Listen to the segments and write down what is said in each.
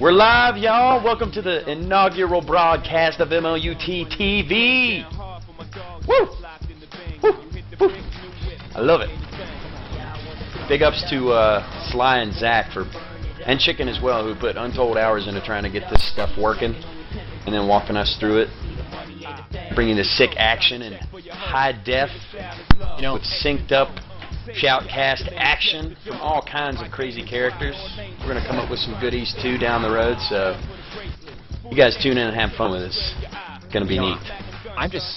We're live, y'all. Welcome to the inaugural broadcast of MLUT TV. Woo! Woo! Woo! I love it. Big ups to Sly and Zach and Chicken as well, who put untold hours into trying to get this stuff working and then walking us through it, bringing the sick action in high def, with synced up shoutcast action from all kinds of crazy characters. We're going to come up with some goodies too down the road, so you guys tune in and have fun with us. It's going to be neat. I'm just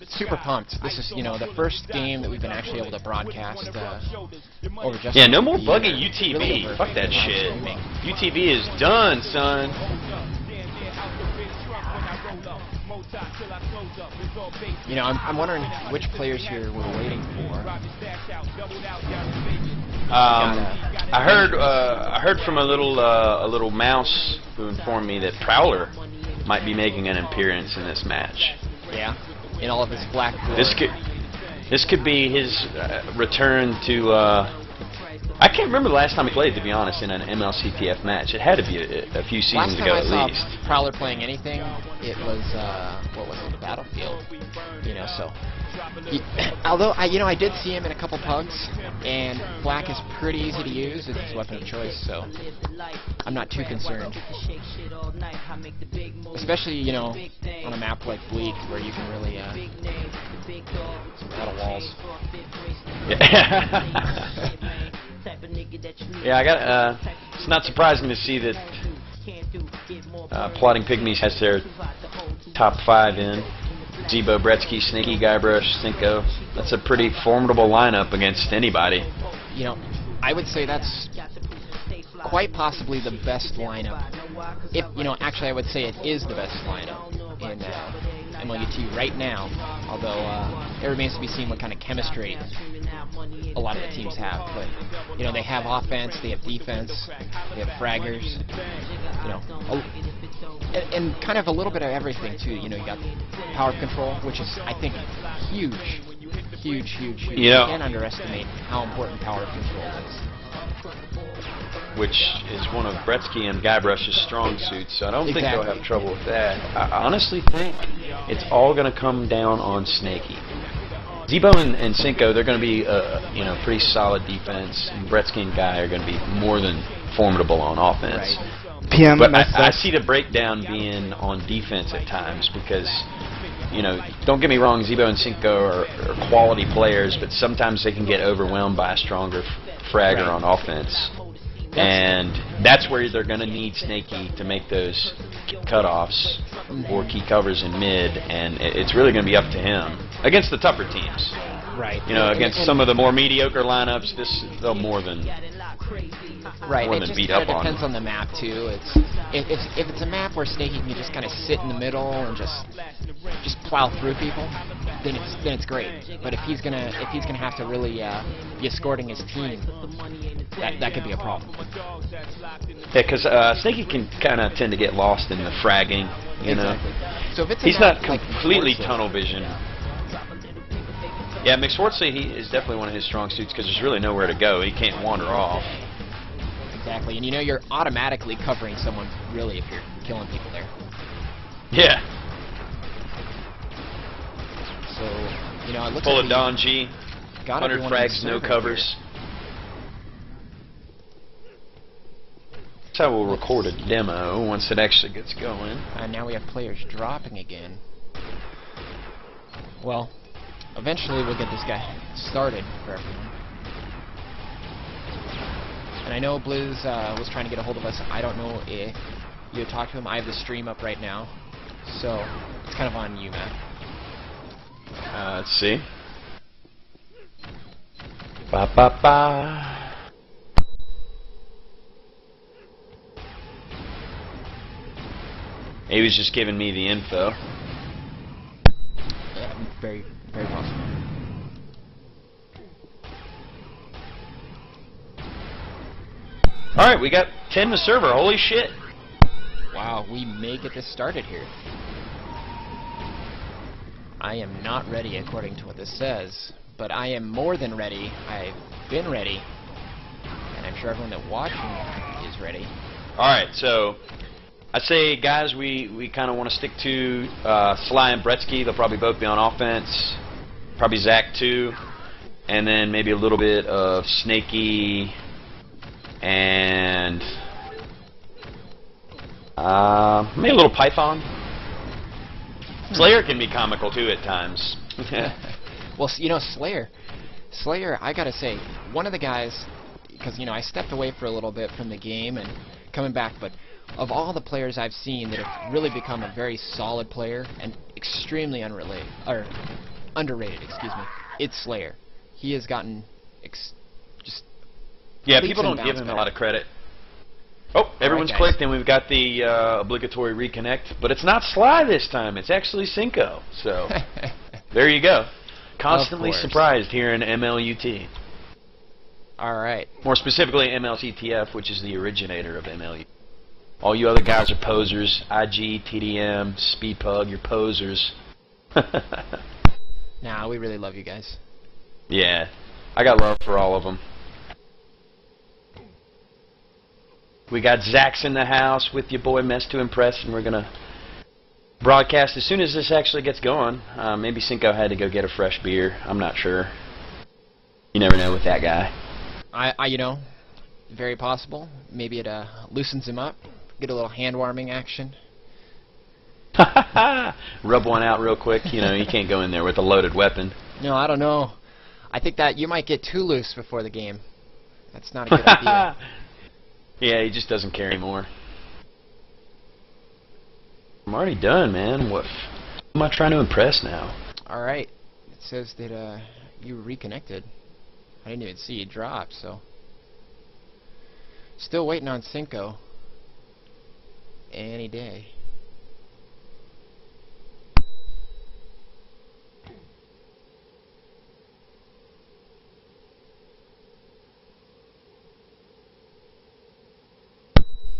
super pumped. This is, the first game that we've been actually able to broadcast over just no more buggy UTV. Really fuck that shit. UTV is done, son. I'm wondering which players here we're waiting for. I heard from a little mouse who informed me that Prowler might be making an appearance in this match. Yeah, in all of his black glory. This could be his return to. I can't remember the last time he played, to be honest, in an MLCTF match. It had to be a few seasons ago at least. Last time I saw Prowler playing anything, it was what was it, Battlefield? So. Although I did see him in a couple pugs, and black is pretty easy to use. It's his weapon of choice, so I'm not too concerned. Especially on a map like Bleak, where you can really battle walls. Yeah, I got. It's not surprising to see that Plotting Pygmies has their top 5 in. Zebo, Bretsky, Sneaky, Guybrush, Cinco. That's a pretty formidable lineup against anybody. I would say that's quite possibly the best lineup. Actually I would say it is the best lineup in MLUT right now, although it remains to be seen what kind of chemistry a lot of the teams have. But they have offense, they have defense, they have fraggers, and kind of a little bit of everything too. You got power control, which is, I think, huge. You can't underestimate how important power control is. Which is one of Bretsky and Guybrush's strong suits, so I don't think they'll have trouble with that. I honestly think it's all going to come down on Snaky. Zebo and Cinco, they're going to be pretty solid defense, and Bretsky and Guy are going to be more than formidable on offense. Right. PM, but I see the breakdown being on defense at times because, don't get me wrong, Zebo and Cinco are quality players, but sometimes they can get overwhelmed by a stronger fragger on offense. And that's where they're going to need Snaky to make those cutoffs or key covers in mid, and it's really going to be up to him against the tougher teams. Right. Against some of the more mediocre lineups, they'll more than beat up on. It depends on the map too. If it's a map where Snaky can just kind of sit in the middle and just plow through people, then it's great. But if he's gonna have to really be escorting his team, that could be a problem. Yeah, because Snaky can kind of tend to get lost in the fragging, Exactly. So if it's he's not completely tunnel vision. Yeah, McSwartzy, he is definitely one of his strong suits because there's really nowhere to go. He can't wander off. Exactly, and you're automatically covering someone, really, if you're killing people there. Yeah. So, it looks Full like of Don G, 100 frags, no covers. That's how we'll record a demo once it actually gets going. And now we have players dropping again. Well, eventually we'll get this guy started for everyone. And I know Blizz was trying to get a hold of us. I don't know if you had talked to him. I have the stream up right now, so it's kind of on you, Matt. Let's see. Ba ba ba. He was just giving me the info. Yeah, very, very possible. Alright, we got 10 to server. Holy shit. Wow, we may get this started here. I am not ready according to what this says, but I am more than ready. I've been ready, and I'm sure everyone that watching is ready. Alright, so I say, guys, we kind of want to stick to Sly and Bretsky. They'll probably both be on offense. Probably Zach, too. And then maybe a little bit of Snaky and maybe a little Python. Slayer can be comical, too, at times. Well, you know, Slayer, I gotta say, one of the guys, because, you know, I stepped away for a little bit from the game and coming back, but of all the players I've seen that have really become a very solid player and extremely underrated, excuse me, it's Slayer. He has gotten just... Yeah, people don't give him a lot of credit. Oh, everyone's clicked, and we've got the obligatory reconnect, but it's not Sly this time. It's actually Cinco. So there you go. Constantly surprised here in MLUT. All right. More specifically, MLCTF, which is the originator of MLUT. All you other guys are posers. IG, TDM, Speedpug, you're posers. Nah, we really love you guys. Yeah, I got love for all of them. We got Zach's in the house with your boy Mess to Impress, and we're going to broadcast as soon as this actually gets going. Maybe Cinco had to go get a fresh beer. I'm not sure. You never know with that guy. You know, very possible. Maybe it loosens him up. Get a little hand warming action. Rub one out real quick. You know, you can't go in there with a loaded weapon. No, I don't know. I think that you might get too loose before the game. That's not a good idea. Yeah, he just doesn't care anymore. I'm already done, man. What am I trying to impress now? Alright. It says that you reconnected. I didn't even see you drop, so... Still waiting on Cinco. Any day.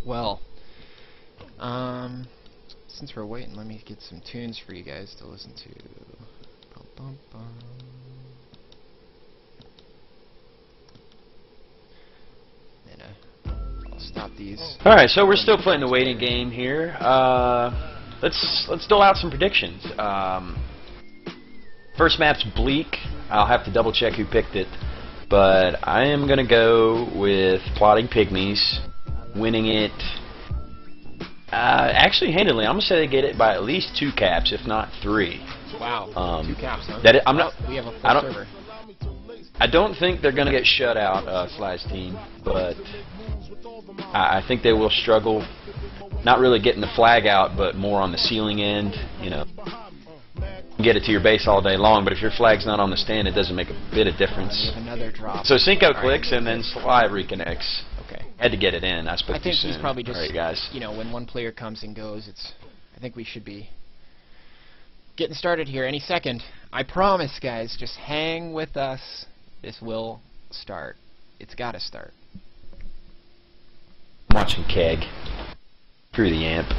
Well, since we're waiting, let me get some tunes for you guys to listen to. Bum, bum, bum. And I'll stop these. All right, so we're still playing the waiting game here. Let's dole out some predictions. First map's Bleak. I'll have to double check who picked it, but I am gonna go with Plotting Pygmies. Winning it actually handily. I'm gonna say they get it by at least 2 caps, if not 3. Wow, 2 caps, huh? I'm not. We have a full server. I don't think they're gonna get shut out, Sly's team, but I think they will struggle. Not really getting the flag out, but more on the ceiling end. You know, get it to your base all day long, but if your flag's not on the stand, it doesn't make a bit of difference. Another drop. So Cinco clicks, and then Sly reconnects. Okay. Had to get it in. I spoke I think too soon. he's probably just, all right, guys. You know, when one player comes and goes, I think we should be getting started here any second. I promise, guys, just hang with us. This will start. It's got to start. I'm watching Keg through the amp.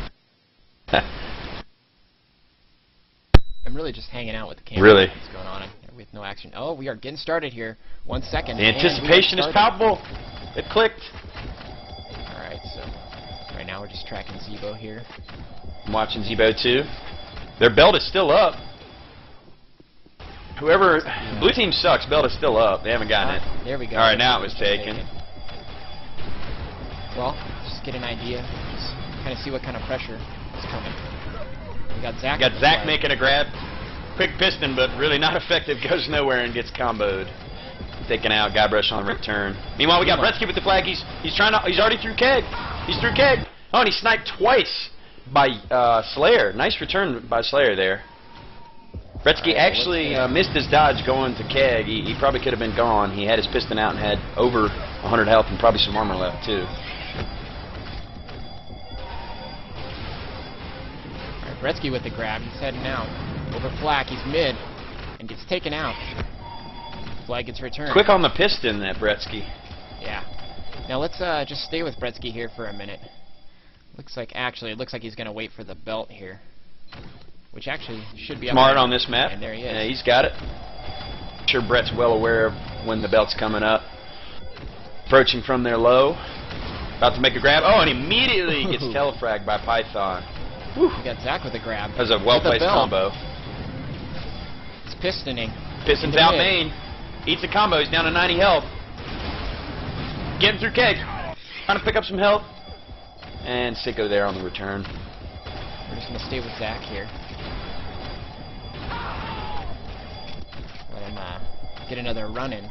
I'm really just hanging out with the camera. Really? What's going on with no action? Oh, we are getting started here. 1 second. The anticipation is palpable. It clicked. Alright, so right now we're just tracking Zebo here. I'm watching Zebo too. Their belt is still up. Whoever... Blue team sucks. Belt is still up. They haven't gotten it. There we go. Alright, now it was taken. Well, just get an idea. Just kind of see what kind of pressure is coming. We got Zach. Making a grab. Quick piston, but really not effective. Goes nowhere and gets comboed. Taken out. Guybrush on the return. Meanwhile, we got Bretsky with the flag. He's already through Keg. He's through Keg. Oh, and he sniped twice by Slayer. Nice return by Slayer there. Bretsky actually missed his dodge going to Keg. He probably could have been gone. He had his piston out and had over 100 health and probably some armor left too. Alright, Bretsky with the grab. He's heading out. Over Flak. He's mid. And gets taken out. Flag gets returned. Quick on the piston, that Bretsky. Yeah. Now let's just stay with Bretsky here for a minute. Looks like it looks like he's gonna wait for the belt here, which actually should be smart on this map. And there he is. Yeah, he's got it. I'm sure Brett's well aware of when the belt's coming up. Approaching from their low. About to make a grab. Oh, and immediately gets telefragged by Python. Whew. We got Zach with a grab. That was a well-placed combo. It's pistoning. Pistons out main. Eats a combo. He's down to 90 health. Getting through keg. Trying to pick up some health. And Sicko there on the return. We're just going to stay with Zach here. Let him get another run in.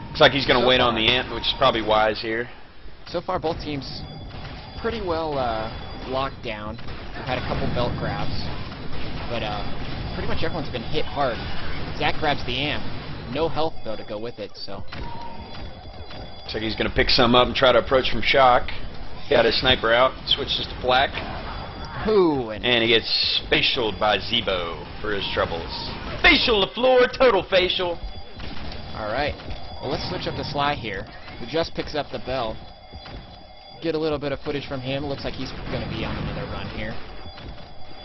Looks like he's going to wait on the amp, which is probably wise here. So far, both teams pretty well locked down. We've had a couple belt grabs, but pretty much everyone's been hit hard. Zach grabs the amp. No health, though, to go with it, so... Looks like he's going to pick some up and try to approach from shock. Got his sniper out, switches to flak. Ooh, and he gets facialed by Zebo for his troubles. Facial LaFleur, total facial. Alright, well, let's switch up to Sly here, who just picks up the bell. Get a little bit of footage from him. Looks like he's going to be on another run here.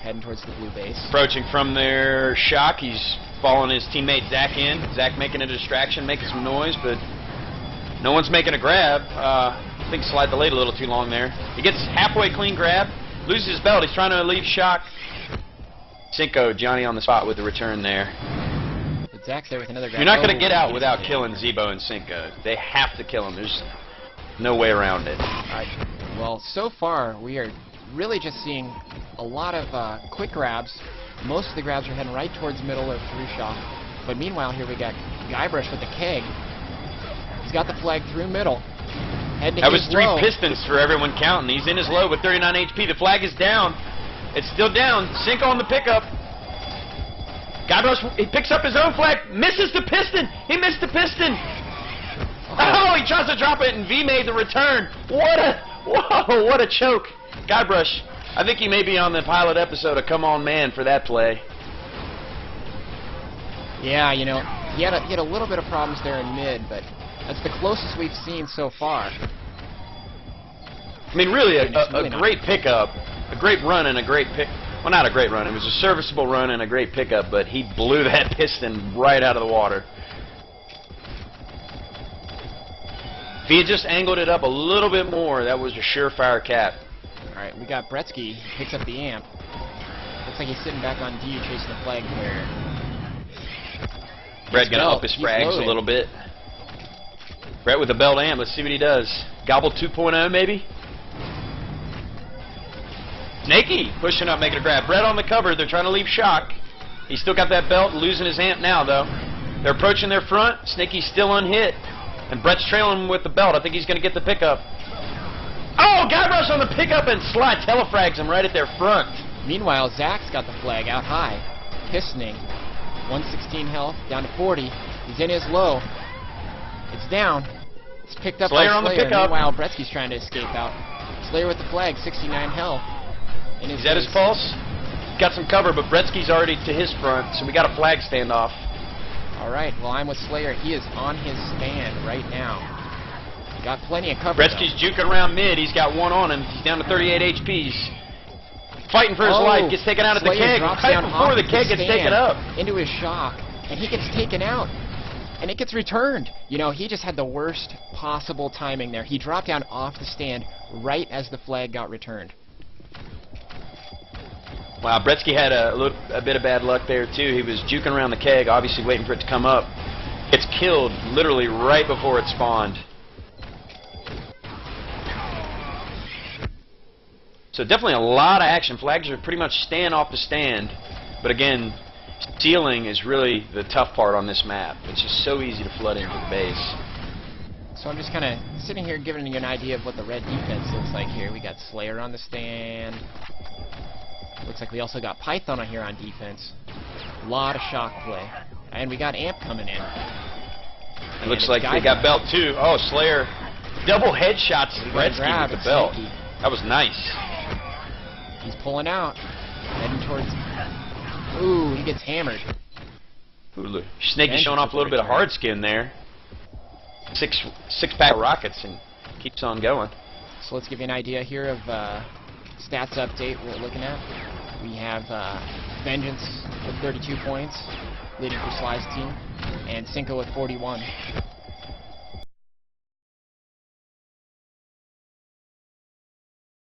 Heading towards the blue base. Approaching from their shock, he's following his teammate Zach in. Zach making a distraction, making some noise, but no one's making a grab. I think Sly delayed a little too long there. He gets halfway clean grab, loses his belt. He's trying to leave shock. Cinco, Johnny on the spot with the return there. But Zach's there with another grab. You're not going to get out without killing Zebo and Cinco. They have to kill him. There's no way around it. Alright, well, so far we are really just seeing a lot of quick grabs. Most of the grabs are heading right towards middle or through shock. But meanwhile, here we got Guybrush with the keg. He's got the flag through middle. That was 3 pistons for everyone counting. He's in his low with 39 HP. The flag is down. It's still down. Cinco on the pickup. Guybrush, he picks up his own flag. Misses the piston. He missed the piston. Oh, he tries to drop it, and V made the return. What a choke. Guybrush, I think he may be on the pilot episode of Come On Man for that play. Yeah, you know, he had a little bit of problems there in mid, but that's the closest we've seen so far. I mean, really, a great pickup, a great run, and a great pick. Well, not a great run. It was a serviceable run and a great pickup, but he blew that piston right out of the water. If he had just angled it up a little bit more, that was a surefire cap. Alright, we got Bretsky, picks up the amp. Looks like he's sitting back on D chasing the flag there. Brett gonna up his frags a little bit. Brett with the belt amp, let's see what he does. Gobble 2.0 maybe? Snakey pushing up, making a grab. Brett on the cover, they're trying to leave shock. He's still got that belt, losing his amp now though. They're approaching their front, Snakey's still unhit. And Brett's trailing him with the belt. I think he's going to get the pickup. Oh, Guybrush on the pickup, and Sly telefrags him right at their front. Meanwhile, Zach's got the flag out high. Pistoning. 116 health, down to 40. He's in his low. It's down. It's picked up Slayer by on the Slayer. pickup. Meanwhile, Bretsky's trying to escape out. Slayer with the flag, 69 health. He's at his pulse. Got some cover, but Bretsky's already to his front, so we got a flag standoff. Alright, well, I'm with Slayer. He is on his stand right now. Got plenty of cover. Bretsky's juking around mid. He's got one on him. He's down to 38 HP. Fighting for his life. Gets taken out at the keg. Right before the keg gets taken up. Into his shock. And he gets taken out. And it gets returned. You know, he just had the worst possible timing there. He dropped down off the stand right as the flag got returned. Wow, Bretsky had a bit of bad luck there, too. He was juking around the keg, obviously waiting for it to come up. Gets killed literally right before it spawned. So definitely a lot of action. Flags are pretty much staying off the stand. But again, stealing is really the tough part on this map. It's just so easy to flood into the base. So I'm just kind of sitting here giving you an idea of what the red defense looks like here. We got Slayer on the stand. Looks like we also got Python on here on defense. A lot of shock play. And we got Amp coming in. It looks like they got belt too. Oh, Slayer. Double headshots to Bretsky with the belt. That was nice. He's pulling out. Heading towards... Ooh, he gets hammered. Ooh, Snaky showing off a little bit of hard skin there. Six-pack of rockets and keeps on going. So let's give you an idea here of stats update we're looking at. We have Vengeance with 32 points, leading for Sly's team, and Cinco with 41.